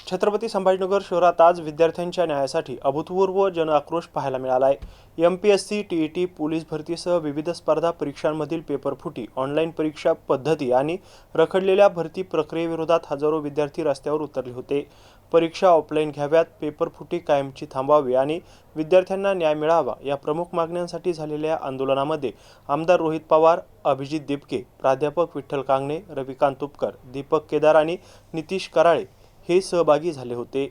छत्रपती संभाजीनगर शहरात आज विद्यार्थ्यांच्या न्यायासाठी अभूतपूर्व जनआक्रोश पाहायला मिळाला आहे। एमपीएससी, टीईटी, पोलीस भरतीसह विविध स्पर्धा परीक्षांमधील पेपरफुटी, ऑनलाईन परीक्षा पद्धती आणि रखडलेल्या भरती प्रक्रियेविरोधात हजारो विद्यार्थी रस्त्यावर उतरले होते। परीक्षा ऑफलाईन घ्याव्यात, पेपरफुटी कायमची थांबवावी आणि विद्यार्थ्यांना न्याय मिळावा या प्रमुख मागण्यांसाठी झालेल्या आंदोलनामध्ये आमदार रोहित पवार, अभिजित दिपके, प्राध्यापक विठ्ठल कांगणे, रविकांत तुपकर, दीपक केदार आणि नितीश कराळे हे सहभागी झाले होते।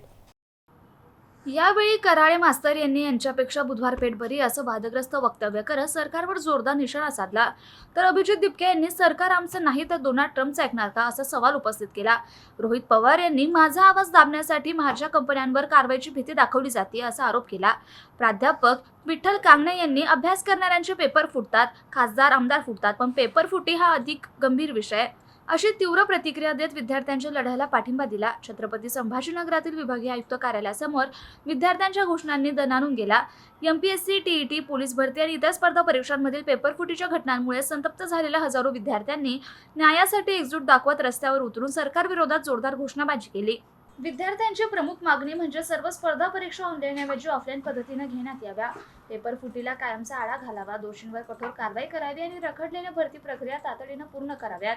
यावेळी कराळे मास्तर यांनी यांच्यापेक्षा बुधवार पेठ बरी असं वादग्रस्त वक्तव्य करत सरकारवर जोरदार निशाणा साधला। तर अभिजित दिपके यांनी सरकार आमचं नाही तर डोनाल्ड ट्रम्पचं ऐकणार का असा सवाल उपस्थित केला। रोहित पवार यांनी माझा आवाज दाबण्यासाठी माझ्या कंपन्यांवर कारवाईची भीती दाखवली जाते असा आरोप केला। प्राध्यापक विठ्ठल कांगणे यांनी अभ्यास करणाऱ्यांचे पेपर फुटतात, खासदार आमदार फुटतात, पण पेपर फुटी हा अधिक गंभीर विषय अशी तीव्र प्रतिक्रिया देत विद्यार्थ्यांच्या लढ्याला पाठिंबा दिला। छत्रपती संभाजीनगरातील विभागीय आयुक्त कार्यालयासमोर विद्यार्थ्यांच्या घोषणांनी दणाणून गेला। एमपीएससी, टीईटी, पोलीस भरती आणि इतर स्पर्धा परीक्षांमधील पेपरफुटीच्या घटनांमुळे संतप्त झालेल्या हजारो विद्यार्थ्यांनी न्यायासाठी एकजूट दाखवत रस्त्यावर उतरून सरकारविरोधात जोरदार घोषणाबाजी केली। विद्यार्थ्यांची प्रमुख मागणी म्हणजे सर्व स्पर्धा परीक्षा ऑनलाईनऐवजी ऑफलाईन पद्धतीने घेण्यात याव्या, पेपरफुटीला कायमचा आळा घालावा, दोषींवर कठोर कारवाई करावी आणि रखडलेल्या भरती प्रक्रिया तातडीने पूर्ण कराव्यात।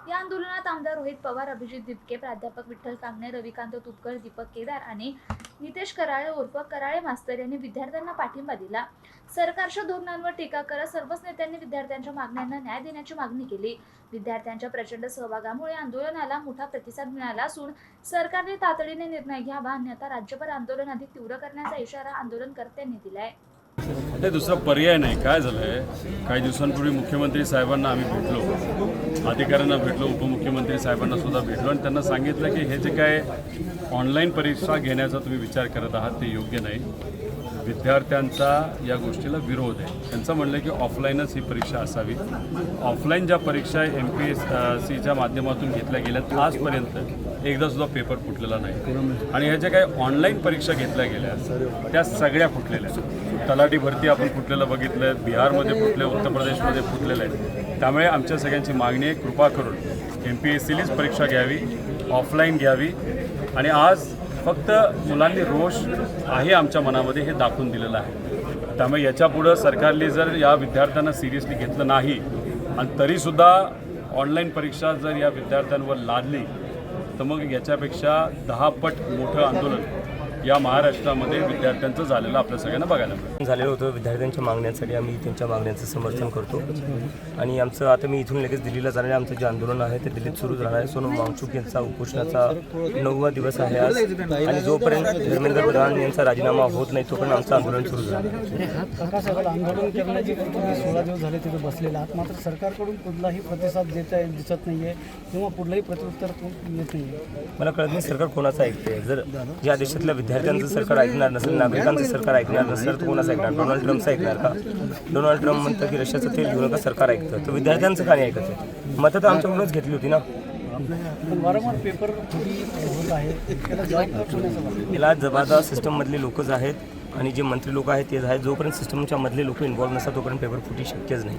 या आंदोलनात आमदार रोहित पवार, अभिजित दिपके, प्राध्यापक विठ्ठल कांगणे, रविकांत तुपकर, दीपक केदार आणि नितेश कराळे उर्फ कराळे मास्तर यांनी विद्यार्थ्यांना पाठिंबा दिला। सरकारच्या धोरणांवर टीका करत सर्वच नेत्यांनी विद्यार्थ्यांच्या मागण्यांना न्याय देण्याची मागणी केली। विद्यार्थ्यांच्या प्रचंड सहभागामुळे आंदोलनाला मोठा प्रतिसाद मिळाला असून सरकारने तातडीने निर्णय घ्यावा, अन्यथा राज्यभर आंदोलन अधिक तीव्र करण्याचा इशारा आंदोलनकर्त्यांनी दिलाय। हे दुसरा पर्याय नाही। काय झालंय, काही दिवसांपूर्वी मुख्यमंत्री साहेबांना आम्ही भेटलो, अधिकाऱ्यांना भेटलो, उपमुख्यमंत्री साहेबांना सुद्धा भेटलो आणि त्यांना सांगितलं की हे जे काय ऑनलाईन परीक्षा घेण्याचा तुम्ही विचार करत आहात ते योग्य नाही। विद्यार्थ्यांचा या गोष्टीला विरोध आहे। त्यांचं म्हणणं आहे की ऑफलाईनच ही परीक्षा असावी। ऑफलाईन ज्या परीक्षा एमपीएससीच्या माध्यमातून घेतल्या गेल्यात आजपर्यंत एकदा सुद्धा पेपर फुटलेला नाही आणि ह्या ज्या काही ऑनलाईन परीक्षा घेतल्या गेल्या त्या सगळ्या फुटलेल्या आहेत। तलाठी भरती आपण फुटलेलं बघितलं आहे, बिहारमध्ये फुटले, उत्तर प्रदेशमध्ये फुटलेलं आहे। त्यामुळे आमच्या सगळ्यांची मागणी आहे, कृपा करून एमपीएससीलीच परीक्षा घ्यावी, ऑफलाईन घ्यावी आणि आज फक्त मुलांनी रोष आहे आमच्या मनामध्ये हे दाखवून दिलेलं आहे। त्यामुळे याच्यापुढं सरकारने जर या विद्यार्थ्यांना सिरियसली घेतलं नाही आणि तरीसुद्धा ऑनलाईन परीक्षा जर या विद्यार्थ्यांवर लादली तर मग याच्यापेक्षा 10 पट मोठं आंदोलन या महाराष्ट्रामध्ये विद्यार्थ्यांचं झालेलं आपल्या सगळ्यांना बघायला मिळतं। झालेलं होतं विद्यार्थ्यांच्या मागण्यांसाठी आम्ही त्यांच्या मागण्यांचं समर्थन करतो आणि आमचं आता मी इथून लगेच दिल्लीला जाणारे आमचं जे आंदोलन आहे ते दिल्लीत सुरूच राहणार आहे। सोनम वांगचुक यांचा उपोषणाचा 9वा दिवस आहे आज आणि जोपर्यंत धर्मेंद्र प्रधान यांचा राजीनामा होत नाही तोपर्यंत आमचं आंदोलन सुरू राहणार। आंदोलन करण्याची 16 दिवस झाले तिथे बसलेला आहात, मात्र सरकारकडून कुठलाही प्रतिसाद दिसत नाहीये किंवा कुठलंही प्रत्युत्तर येत नाहीये। मला कळत नाही सरकार कोणाचं ऐकते। जर या देशातल्या विद्यार्थ्यांचं सरकार ऐकणार नसेल, नागरिकांचं सरकार ऐकणार नसेल तर कोणाचं ऐकणार? डोनाल्ड ट्रम्पचं ऐकणार का? डोनाल्ड ट्रम्प म्हणतं की रशियाचं तेल घेऊ नका, सरकार ऐकतं, तर विद्यार्थ्यांचं का नाही ऐकत आहे? मतं तर आमच्याकडूनच घेतली होती ना। वारंवार पेपर होत आहे, याला जबाबदार सिस्टममधले लोकच आहेत आणि जे मंत्री लोक आहेत तेच आहेत। जोपर्यंत सिस्टमच्या मधले लोक इन्व्हॉल्व नसतात तोपर्यंत पेपर फुटी शक्यच नाही।